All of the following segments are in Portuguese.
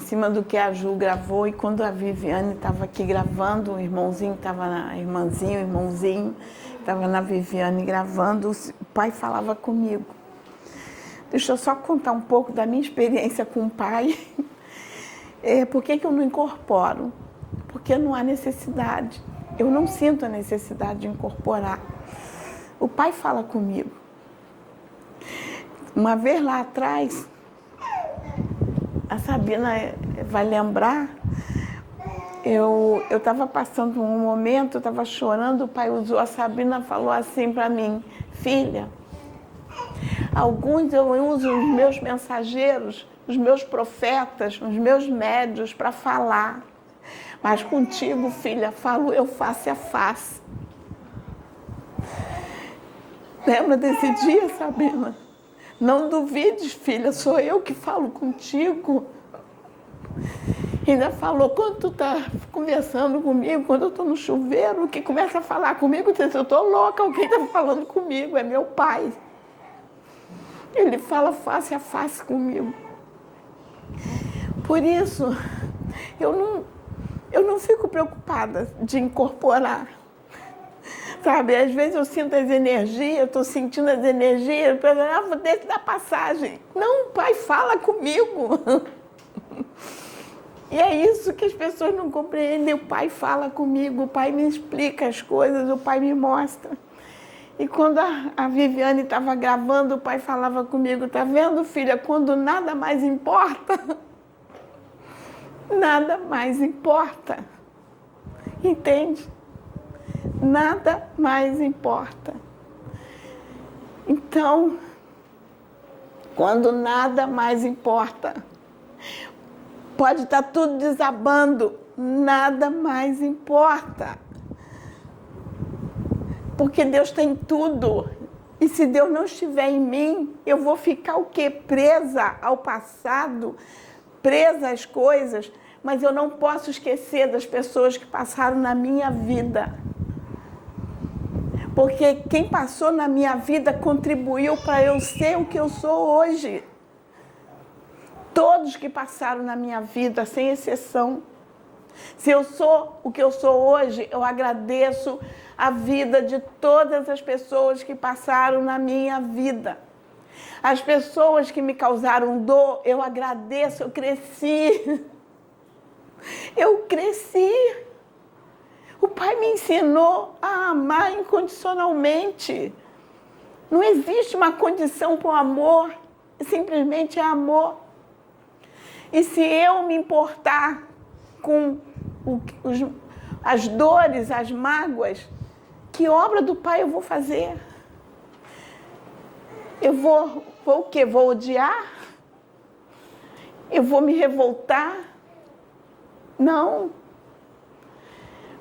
cima do que a Ju gravou, e quando a Viviane estava aqui gravando, o irmãozinho estava na irmãozinho estava na Viviane gravando, o pai falava comigo. Deixa eu só contar um pouco da minha experiência com o pai. Por que eu não incorporo? Porque não há necessidade. Eu não sinto a necessidade de incorporar. O pai fala comigo. Uma vez lá atrás, a Sabina vai lembrar, eu estava passando um momento, eu estava chorando, o pai usou, a Sabina falou assim para mim: filha, alguns eu uso os meus mensageiros, os meus profetas, os meus médios para falar, mas contigo, filha, falo eu face a face. Lembra desse dia, Sabina? Não duvides, filha, sou eu que falo contigo. Ainda falou, quando tu tá conversando comigo, quando eu tô no chuveiro, que começa a falar comigo, eu tô louca, alguém tá falando comigo, é meu pai. Ele fala face a face comigo. Por isso, eu não fico preocupada de incorporar. Sabe, às vezes eu sinto as energias, eu estou sentindo as energias, eu penso, vou ter que dar passagem. Não, o pai fala comigo. E é isso que as pessoas não compreendem. O pai fala comigo, o pai me explica as coisas, o pai me mostra. E quando a Viviane estava gravando, o pai falava comigo: tá vendo, filha, quando nada mais importa, nada mais importa. Entende? Nada mais importa. Então, quando nada mais importa, pode estar tudo desabando, nada mais importa. Porque Deus tem tudo. E se Deus não estiver em mim, eu vou ficar o quê? Presa ao passado, presa às coisas, mas eu não posso esquecer das pessoas que passaram na minha vida. Porque quem passou na minha vida contribuiu para eu ser o que eu sou hoje. Todos que passaram na minha vida, sem exceção. Se eu sou o que eu sou hoje, eu agradeço a vida de todas as pessoas que passaram na minha vida. As pessoas que me causaram dor, eu agradeço, eu cresci. Eu cresci. O pai me ensinou a amar incondicionalmente. Não existe uma condição para o amor, simplesmente é amor. E se eu me importar com as dores, as mágoas, que obra do pai eu vou fazer? Eu vou o quê? Vou odiar? Eu vou me revoltar? Não.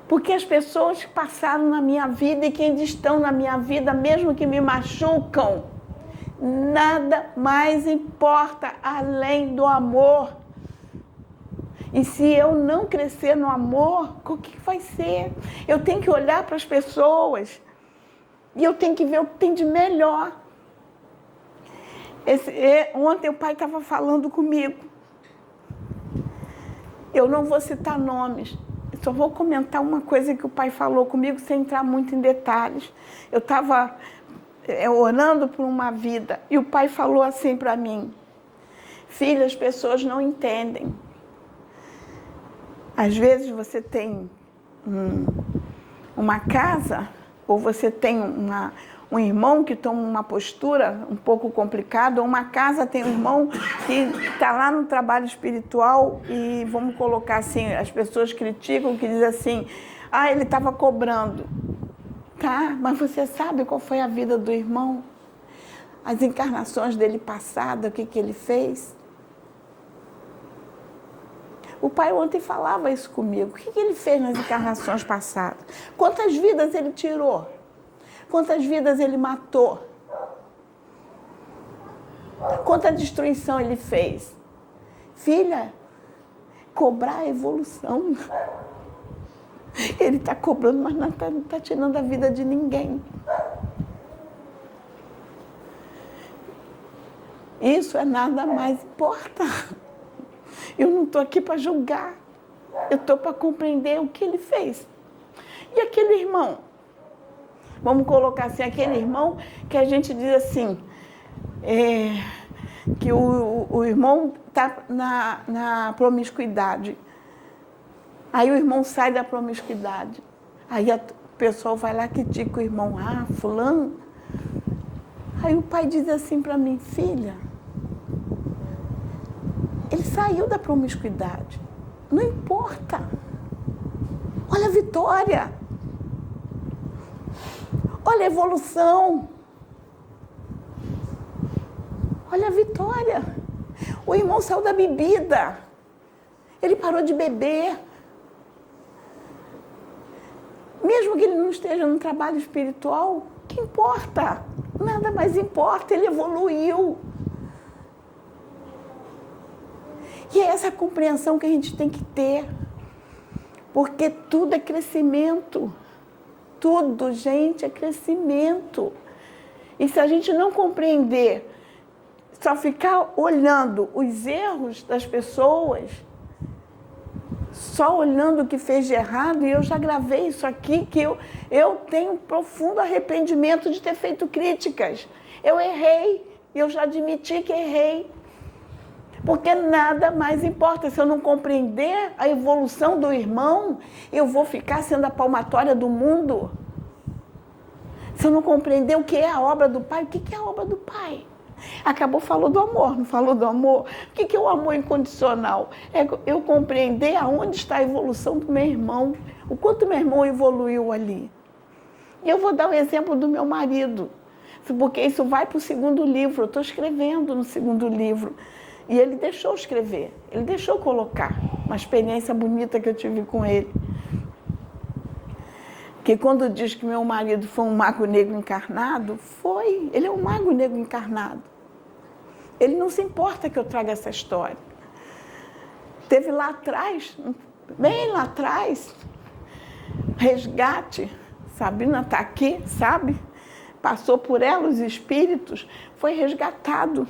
Porque as pessoas que passaram na minha vida e que ainda estão na minha vida, mesmo que me machucam, nada mais importa além do amor. E se eu não crescer no amor, o que vai ser? Eu tenho que olhar para as pessoas e eu tenho que ver o que tem de melhor. Ontem o pai estava falando comigo. Eu não vou citar nomes. Só vou comentar uma coisa que o pai falou comigo sem entrar muito em detalhes. Eu estava orando por uma vida e o pai falou assim para mim: filha, as pessoas não entendem. Às vezes você tem uma casa ou você tem um irmão que toma uma postura um pouco complicada, ou uma casa tem um irmão que está lá no trabalho espiritual e, vamos colocar assim, as pessoas criticam, que dizem assim: ah, ele estava cobrando. Tá, mas você sabe qual foi a vida do irmão? As encarnações dele passadas, o que ele fez? O pai ontem falava isso comigo. O que ele fez nas encarnações passadas? Quantas vidas ele tirou? Quantas vidas ele matou? Quanta destruição ele fez? Filha, cobrar a evolução. Ele está cobrando, mas não está tirando a vida de ninguém. Isso é nada mais importa. Eu não estou aqui para julgar. Eu estou para compreender o que ele fez. E aquele irmão? Vamos colocar assim, aquele irmão que a gente diz assim, que o irmão está na promiscuidade. Aí o irmão sai da promiscuidade. Aí o pessoal vai lá critica o irmão, fulano. Aí o pai diz assim para mim, filha, ele saiu da promiscuidade. Não importa. Olha a vitória. Olha a evolução. Olha a vitória. O irmão saiu da bebida. Ele parou de beber. Mesmo que ele não esteja no trabalho espiritual, que importa? Nada mais importa, ele evoluiu. E é essa compreensão que a gente tem que ter. Porque tudo é crescimento. Tudo, gente, é crescimento. E se a gente não compreender, só ficar olhando os erros das pessoas, só olhando o que fez de errado, e eu já gravei isso aqui, que eu tenho um profundo arrependimento de ter feito críticas. Eu errei, eu já admiti que errei. Porque nada mais importa. Se eu não compreender a evolução do irmão, eu vou ficar sendo a palmatória do mundo. Se eu não compreender o que é a obra do Pai, o que é a obra do Pai? Acabou, falou do amor, não falou do amor? O que é o amor incondicional? É eu compreender aonde está a evolução do meu irmão, o quanto meu irmão evoluiu ali. E eu vou dar o exemplo do meu marido, porque isso vai para o segundo livro, eu estou escrevendo no segundo livro. E ele deixou escrever, ele deixou colocar uma experiência bonita que eu tive com ele. Que quando diz que meu marido foi um mago negro encarnado, foi, ele é um mago negro encarnado. Ele não se importa que eu traga essa história. Teve lá atrás, bem lá atrás, resgate, Sabrina está aqui, sabe? Passou por ela os espíritos, foi resgatado.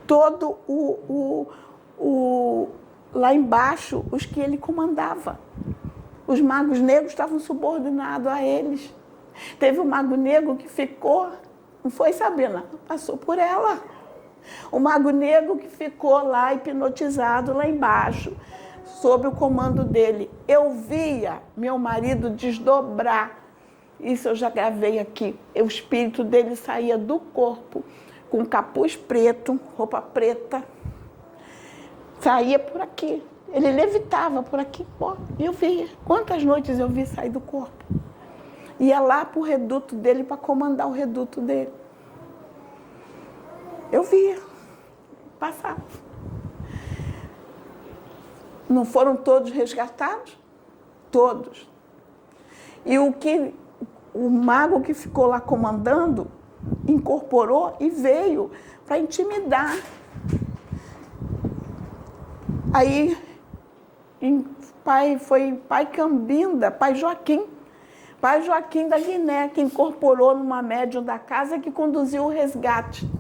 Todo lá embaixo, os que ele comandava. Os magos negros estavam subordinados a eles. Teve um mago negro que ficou, não foi, Sabrina? Passou por ela. O mago negro que ficou lá hipnotizado lá embaixo, sob o comando dele. Eu via meu marido desdobrar. Isso eu já gravei aqui. O espírito dele saía do corpo, com capuz preto, roupa preta, saía por aqui. Ele levitava por aqui, e eu via. Quantas noites eu vi sair do corpo? Ia lá para o reduto dele, para comandar o reduto dele. Eu via, passava. Não foram todos resgatados? Todos. E o mago que ficou lá comandando, incorporou e veio para intimidar. Aí, foi pai Cambinda, pai Joaquim da Guiné, que incorporou numa médium da casa que conduziu o resgate.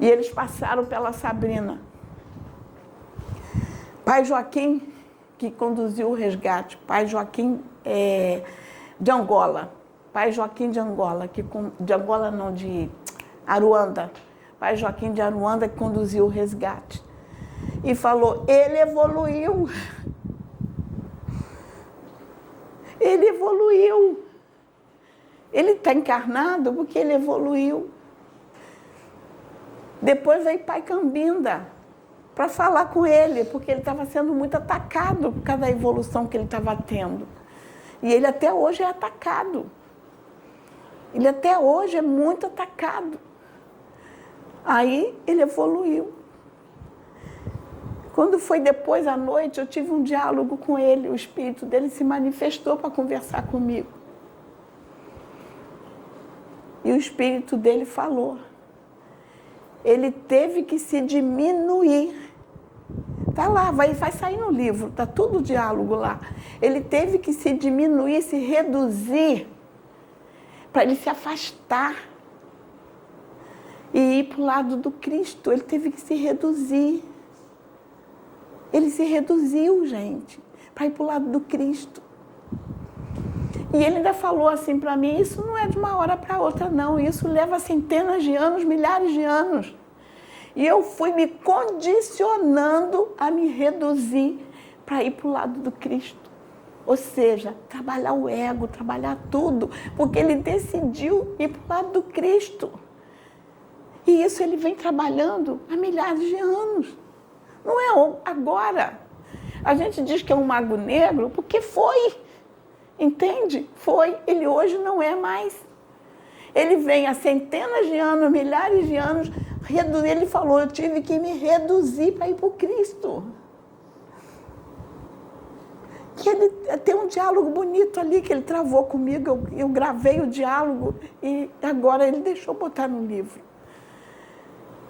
E eles passaram pela Sabrina. Pai Joaquim, que conduziu o resgate, pai Joaquim de Angola. Pai Joaquim de Angola, de Angola não, de Aruanda. Pai Joaquim de Aruanda que conduziu o resgate. E falou, ele evoluiu. Ele evoluiu. Ele está encarnado porque ele evoluiu. Depois veio pai Cambinda para falar com ele, porque ele estava sendo muito atacado por causa da evolução que ele estava tendo. E ele até hoje é atacado. Ele até hoje é muito atacado. Aí ele evoluiu. Quando foi depois à noite, eu tive um diálogo com ele, o espírito dele se manifestou para conversar comigo. E o espírito dele falou. Ele teve que se diminuir. Está lá, vai sair no livro, está tudo o diálogo lá. Ele teve que se diminuir, se reduzir, para ele se afastar e ir para o lado do Cristo. Ele teve que se reduzir. Ele se reduziu, gente, para ir para o lado do Cristo. E ele ainda falou assim para mim, isso não é de uma hora para outra, não. Isso leva centenas de anos, milhares de anos. E eu fui me condicionando a me reduzir para ir para o lado do Cristo. Ou seja, trabalhar o ego, trabalhar tudo, porque ele decidiu ir para o lado do Cristo. E isso ele vem trabalhando há milhares de anos. Não é agora. A gente diz que é um mago negro porque foi. Entende? Foi. Ele hoje não é mais. Ele vem há centenas de anos, milhares de anos, ele falou, eu tive que me reduzir para ir para o Cristo. Que ele tem um diálogo bonito ali que ele travou comigo, eu gravei o diálogo e agora ele deixou botar no livro.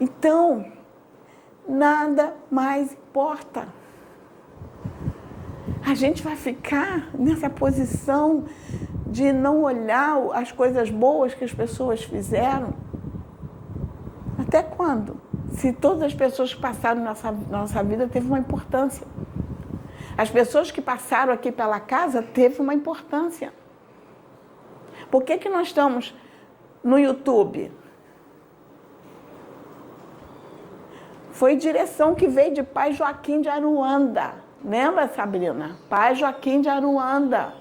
Então, nada mais importa. A gente vai ficar nessa posição de não olhar as coisas boas que as pessoas fizeram. Até quando? Se todas as pessoas que passaram na nossa vida teve uma importância. As pessoas que passaram aqui pela casa teve uma importância. Por que nós estamos no YouTube? Foi direção que veio de Pai Joaquim de Aruanda. Lembra, Sabrina? Pai Joaquim de Aruanda.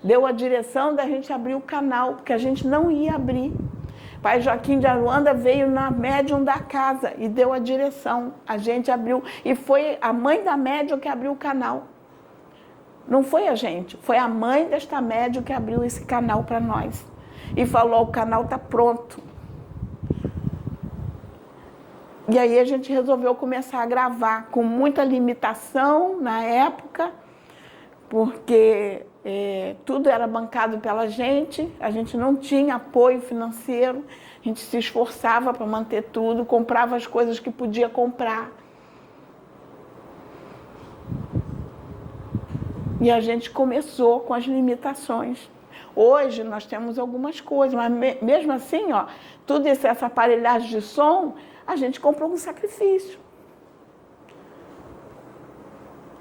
Deu a direção da gente abrir o canal, porque a gente não ia abrir. Pai Joaquim de Aruanda veio na médium da casa e deu a direção. A gente abriu. E foi a mãe da médium que abriu o canal. Não foi a gente, foi a mãe desta médium que abriu esse canal para nós. E falou, o canal está pronto. E aí a gente resolveu começar a gravar com muita limitação na época, porque tudo era bancado pela gente, a gente não tinha apoio financeiro, a gente se esforçava para manter tudo, comprava as coisas que podia comprar. E a gente começou com as limitações. Hoje nós temos algumas coisas, mas mesmo assim, ó, tudo essa aparelhagem de som, a gente comprou com sacrifício.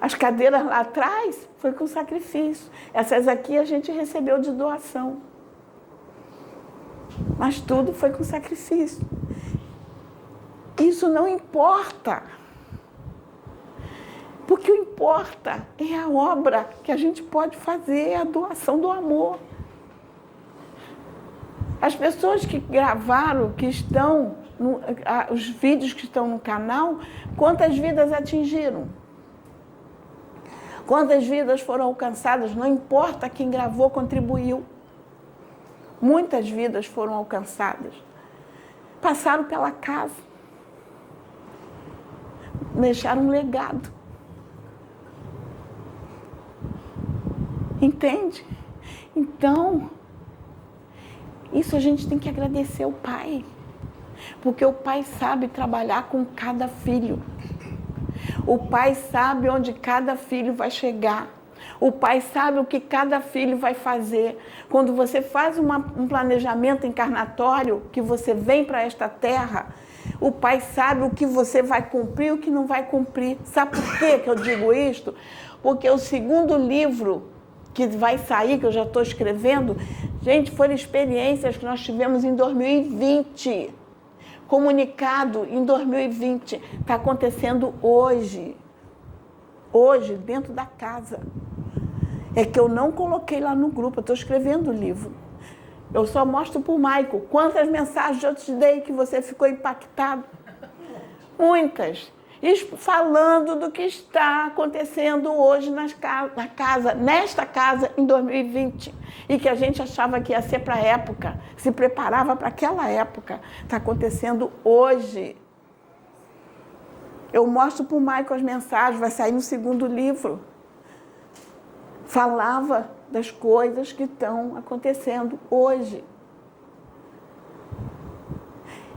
As cadeiras lá atrás foi com sacrifício. Essas aqui a gente recebeu de doação. Mas tudo foi com sacrifício. Isso não importa. Porque o que importa é a obra que a gente pode fazer, é a doação do amor. As pessoas que gravaram, que estão, os vídeos que estão no canal, quantas vidas atingiram? Quantas vidas foram alcançadas? Não importa quem gravou, contribuiu. Muitas vidas foram alcançadas. Passaram pela casa. Deixaram um legado. Entende? Então, isso a gente tem que agradecer ao Pai. Porque o Pai sabe trabalhar com cada filho. O Pai sabe onde cada filho vai chegar. O Pai sabe o que cada filho vai fazer. Quando você faz um planejamento encarnatório, que você vem para esta terra, o Pai sabe o que você vai cumprir e o que não vai cumprir. Sabe por quê que eu digo isto? Porque o segundo livro que vai sair, que eu já estou escrevendo, gente, foram experiências que nós tivemos em 2020. Comunicado em 2020. Está acontecendo hoje. Hoje, dentro da casa. É que eu não coloquei lá no grupo, eu estou escrevendo o livro. Eu só mostro para o Maico quantas mensagens eu te dei que você ficou impactado. Muitas. Falando do que está acontecendo hoje na casa, nesta casa em 2020. E que a gente achava que ia ser para a época, se preparava para aquela época. Está acontecendo hoje. Eu mostro para o Maico as mensagens, vai sair no segundo livro. Falava das coisas que estão acontecendo hoje.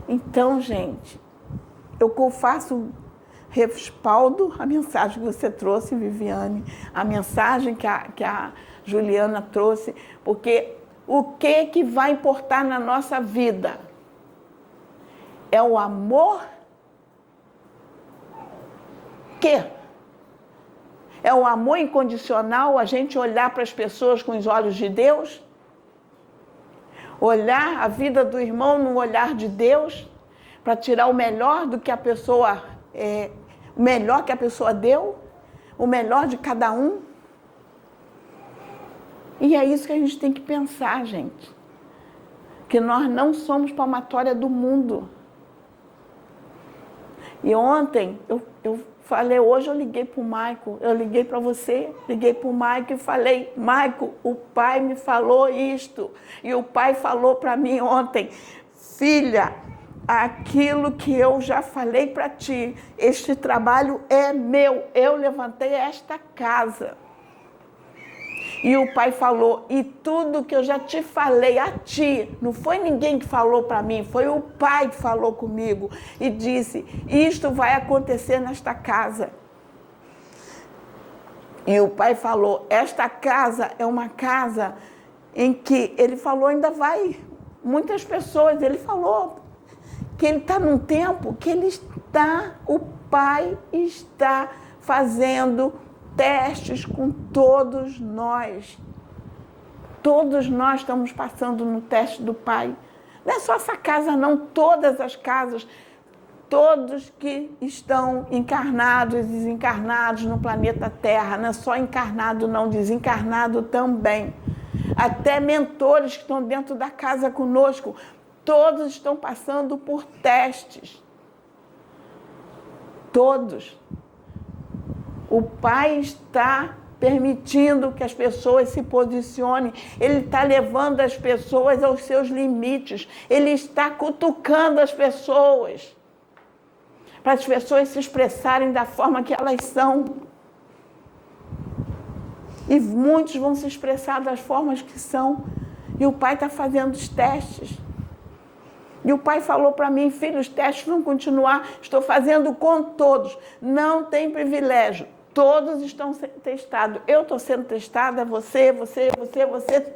Então, gente, eu faço respaldo a mensagem que você trouxe, Viviane, a mensagem que a Juliana trouxe, porque o que vai importar na nossa vida é o amor que É o amor incondicional, a gente olhar para as pessoas com os olhos de Deus? Olhar a vida do irmão no olhar de Deus, para tirar o melhor do que a pessoa, o melhor que a pessoa deu, o melhor de cada um. E é isso que a gente tem que pensar, gente. Que nós não somos palmatória do mundo. E ontem, eu falei, hoje eu liguei para o Maico, eu liguei para você, liguei para o Maico e falei, Maico, o pai me falou isto. E o pai falou para mim ontem, filha, aquilo que eu já falei para ti, este trabalho é meu, eu levantei esta casa. E o pai falou, e tudo que eu já te falei a ti, não foi ninguém que falou para mim, foi o pai que falou comigo e disse, isto vai acontecer nesta casa. E o pai falou, esta casa é uma casa em que, ele falou, ainda vai muitas pessoas, ele falou que ele está num tempo que o pai está fazendo testes com todos nós. Todos nós estamos passando no teste do Pai. Não é só essa casa, não, todas as casas, todos que estão encarnados e desencarnados no planeta Terra, não é só encarnado não, desencarnado também. Até mentores que estão dentro da casa conosco, todos estão passando por testes. Todos. O Pai está permitindo que as pessoas se posicionem. Ele está levando as pessoas aos seus limites. Ele está cutucando as pessoas. Para as pessoas se expressarem da forma que elas são. E muitos vão se expressar das formas que são. E o Pai está fazendo os testes. E o pai falou para mim, filho, os testes vão continuar. Estou fazendo com todos. Não tem privilégio. Todos estão sendo testados. Eu estou sendo testada, você.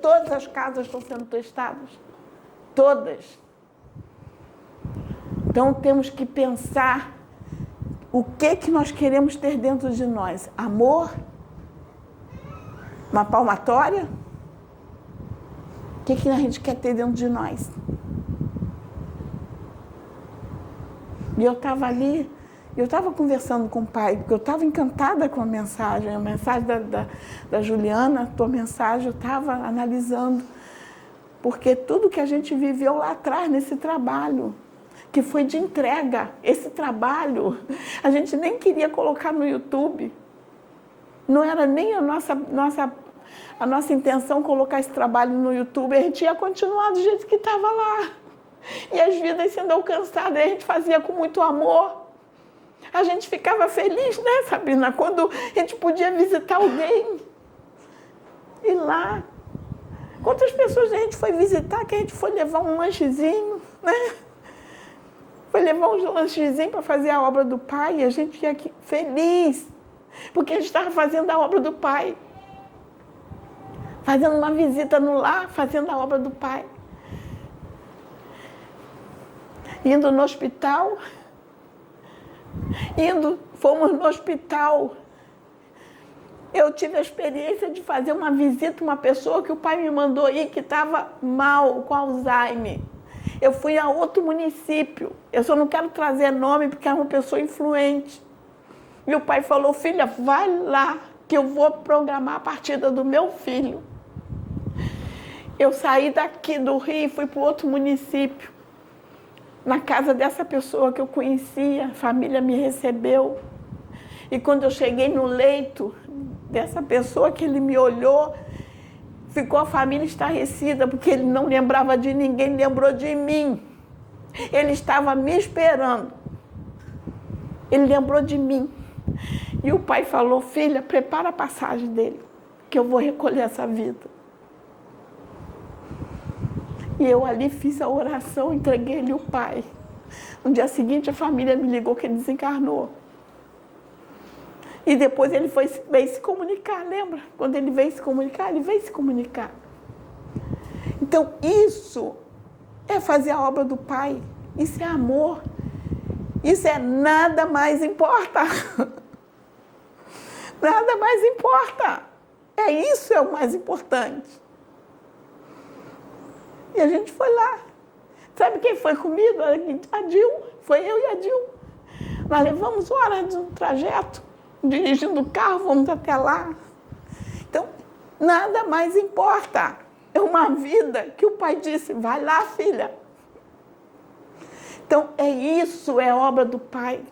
Todas as casas estão sendo testadas. Todas. Então, temos que pensar o que nós queremos ter dentro de nós. Amor? Uma palmatória? O que a gente quer ter dentro de nós? E eu estava ali, eu estava conversando com o pai, porque eu estava encantada com a mensagem da Juliana, a tua mensagem, eu estava analisando. Porque tudo que a gente viveu lá atrás nesse trabalho, que foi de entrega, esse trabalho, a gente nem queria colocar no YouTube. Não era nem a nossa intenção colocar esse trabalho no YouTube, a gente ia continuar do jeito que estava lá. E as vidas sendo alcançadas, a gente fazia com muito amor. A gente ficava feliz, né, Sabrina, quando a gente podia visitar alguém. E lá, quantas pessoas a gente foi visitar, que a gente foi levar um lanchezinho, né? Foi levar um lanchezinho para fazer a obra do Pai, e a gente ia aqui feliz, porque a gente estava fazendo a obra do Pai. Fazendo uma visita no lar, fazendo a obra do Pai. Indo no hospital, fomos no hospital. Eu tive a experiência de fazer uma visita a uma pessoa que o pai me mandou ir, que estava mal, com Alzheimer. Eu fui a outro município, eu só não quero trazer nome porque é uma pessoa influente. E o pai falou, filha, vai lá, que eu vou programar a partida do meu filho. Eu saí daqui do Rio e fui para outro município. Na casa dessa pessoa que eu conhecia, a família me recebeu. E quando eu cheguei no leito dessa pessoa que ele me olhou, ficou a família estarrecida, porque ele não lembrava de ninguém, lembrou de mim. Ele estava me esperando. Ele lembrou de mim. E o pai falou, filha, prepara a passagem dele, que eu vou recolher essa vida. E eu ali fiz a oração, entreguei-lhe o pai. No dia seguinte, a família me ligou que ele desencarnou. E depois ele veio se comunicar, lembra? Quando ele veio se comunicar, ele veio se comunicar. Então, isso é fazer a obra do Pai. Isso é amor. Isso é nada mais importa. Nada mais importa. Isso é o mais importante. E a gente foi lá. Sabe quem foi comigo? A Dil. Foi eu e a Dil. Nós levamos horas de um trajeto, dirigindo o carro, fomos até lá. Então, nada mais importa. É uma vida que o pai disse, vai lá, filha. Então, isso é obra do pai.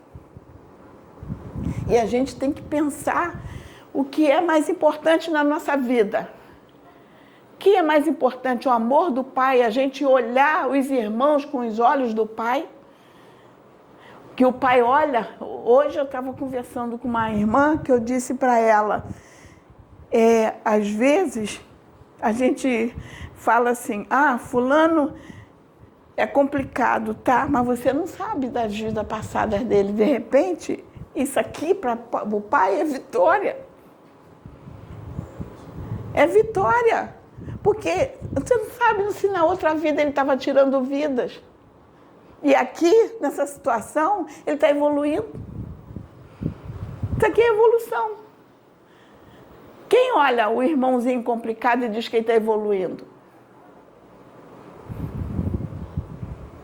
E a gente tem que pensar o que é mais importante na nossa vida. O que é mais importante? O amor do pai, a gente olhar os irmãos com os olhos do pai. Que o pai olha. Hoje eu estava conversando com uma irmã que eu disse para ela, às vezes a gente fala assim, fulano é complicado, tá? Mas você não sabe das vidas passadas dele. De repente, isso aqui para o pai é vitória. É vitória. Porque você não sabe se na outra vida ele estava tirando vidas. E aqui, nessa situação, ele está evoluindo. Isso aqui é evolução. Quem olha o irmãozinho complicado e diz que ele está evoluindo?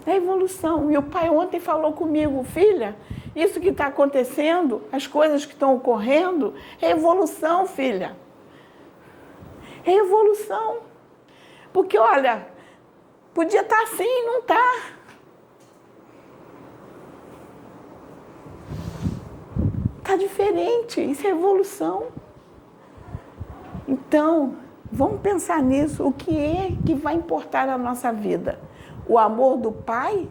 É evolução. E o pai ontem falou comigo, filha, isso que está acontecendo, as coisas que estão ocorrendo, é evolução, filha. É evolução. Porque, olha, podia estar assim e não está. Está diferente, isso é evolução. Então, vamos pensar nisso. O que é que vai importar na nossa vida? O amor do pai?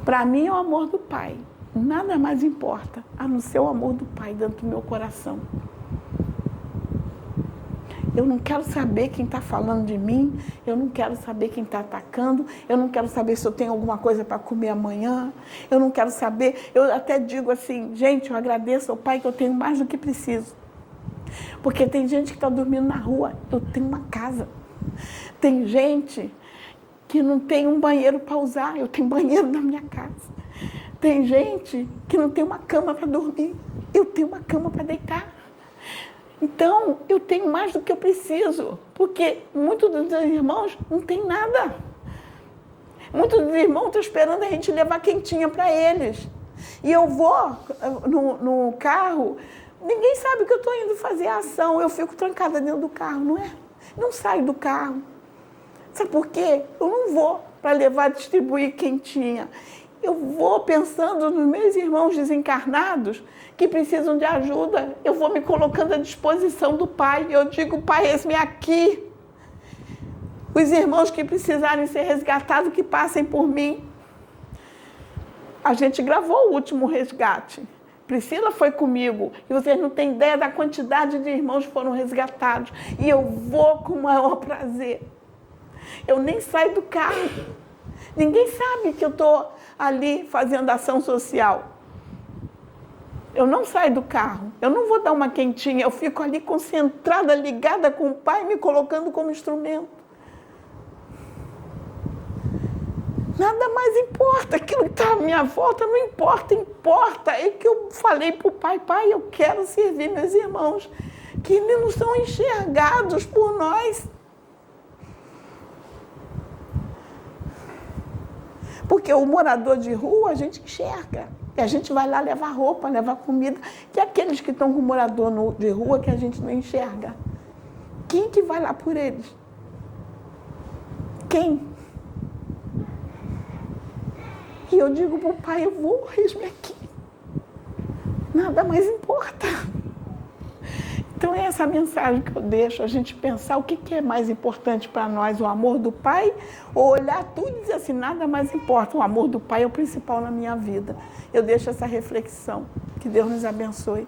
Para mim é o amor do pai. Nada mais importa, a não ser o amor do pai dentro do meu coração. Eu não quero saber quem está falando de mim, eu não quero saber quem está atacando, eu não quero saber se eu tenho alguma coisa para comer amanhã, eu não quero saber, eu até digo assim, gente, eu agradeço ao pai que eu tenho mais do que preciso. Porque tem gente que está dormindo na rua, eu tenho uma casa. Tem gente que não tem um banheiro para usar, eu tenho banheiro na minha casa. Tem gente que não tem uma cama para dormir, eu tenho uma cama para deitar. Então, eu tenho mais do que eu preciso, porque muitos dos irmãos não tem nada. Muitos dos irmãos estão esperando a gente levar quentinha para eles. E eu vou no carro, ninguém sabe que eu estou indo fazer a ação, eu fico trancada dentro do carro, não é? Não saio do carro. Sabe por quê? Eu não vou para levar, distribuir quentinha. Eu vou pensando nos meus irmãos desencarnados que precisam de ajuda. Eu vou me colocando à disposição do Pai. Eu digo, Pai, eis-me aqui. Os irmãos que precisarem ser resgatados, que passem por mim. A gente gravou o último resgate. Priscila foi comigo. E vocês não têm ideia da quantidade de irmãos que foram resgatados. E eu vou com o maior prazer. Eu nem saio do carro. Ninguém sabe que eu estou ali fazendo ação social. Eu não saio do carro, eu não vou dar uma quentinha, eu fico ali concentrada, ligada com o Pai, me colocando como instrumento. Nada mais importa, aquilo que está à minha volta não importa, importa é que eu falei para o Pai, Pai, eu quero servir meus irmãos, que não são enxergados por nós. Porque o morador de rua a gente enxerga. E a gente vai lá levar roupa, levar comida. E aqueles que estão com morador de rua que a gente não enxerga. Quem que vai lá por eles? Quem? E eu digo para o Pai, eu vou, eis-me aqui. Nada mais importa. Então é essa mensagem que eu deixo, a gente pensar o que é mais importante para nós, o amor do Pai, ou olhar tudo e dizer assim, nada mais importa, o amor do Pai é o principal na minha vida. Eu deixo essa reflexão, que Deus nos abençoe.